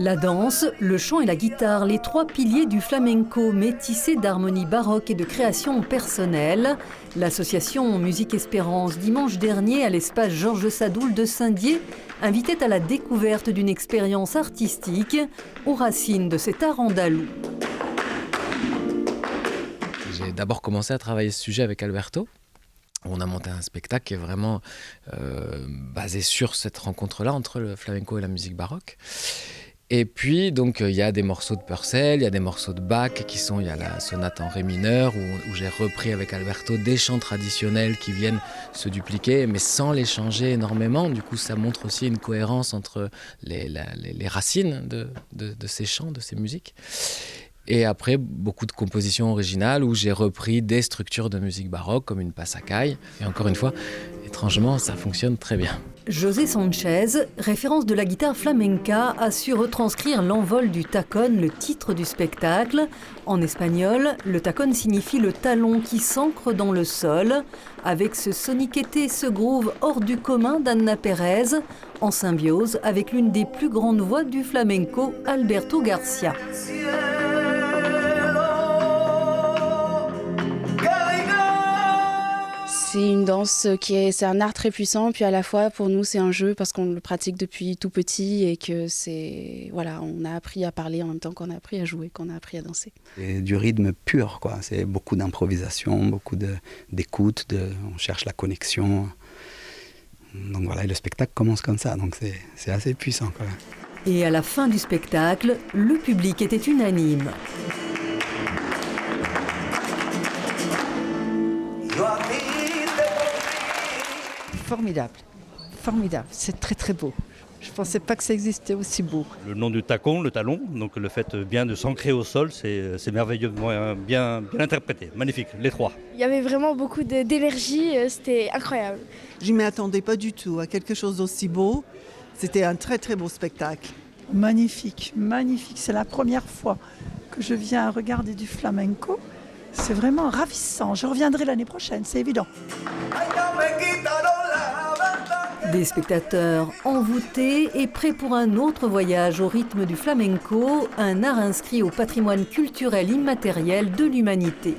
La danse, le chant et la guitare, les trois piliers du flamenco métissés d'harmonie baroque et de création personnelle. L'association Musique Espérance, dimanche dernier à l'espace Georges Sadoul de Saint-Dié, invitait à la découverte d'une expérience artistique aux racines de cet art andalou. J'ai d'abord commencé à travailler ce sujet avec Alberto. On a monté un spectacle qui est vraiment basé sur cette rencontre-là entre le flamenco et la musique baroque. Et puis, donc, il y a des morceaux de Purcell, il y a des morceaux de Bach il y a la sonate en ré mineur où j'ai repris avec Alberto des chants traditionnels qui viennent se dupliquer, mais sans les changer énormément. Du coup, ça montre aussi une cohérence entre les racines de ces chants, de ces musiques. Et après, beaucoup de compositions originales où j'ai repris des structures de musique baroque comme une passacaille. Et encore une fois, étrangement, ça fonctionne très bien. José Sanchez, référence de la guitare flamenca, a su retranscrire l'envol du tacón, le titre du spectacle. En espagnol, le tacón signifie le talon qui s'ancre dans le sol. Avec ce soniqueté, ce groove hors du commun d'Anna Pérez, en symbiose avec l'une des plus grandes voix du flamenco, Alberto Garcia. C'est une danse c'est un art très puissant, puis à la fois pour nous c'est un jeu parce qu'on le pratique depuis tout petit et que on a appris à parler en même temps qu'on a appris à jouer, qu'on a appris à danser. C'est du rythme pur, quoi. C'est beaucoup d'improvisation, beaucoup d'écoute, on cherche la connexion. Donc voilà, et le spectacle commence comme ça, donc c'est assez puissant quand même. Et à la fin du spectacle, le public était unanime. Formidable, c'est très très beau. Je ne pensais pas que ça existait aussi beau. Le nom du tacon, le talon, donc le fait bien de s'ancrer au sol, c'est merveilleusement bien interprété, magnifique, les trois. Il y avait vraiment beaucoup d'énergie, c'était incroyable. Je ne m'y attendais pas du tout à quelque chose d'aussi beau. C'était un très très beau spectacle. Magnifique, magnifique. C'est la première fois que je viens regarder du flamenco. C'est vraiment ravissant. Je reviendrai l'année prochaine, c'est évident. Des spectateurs envoûtés et prêts pour un autre voyage au rythme du flamenco, un art inscrit au patrimoine culturel immatériel de l'humanité.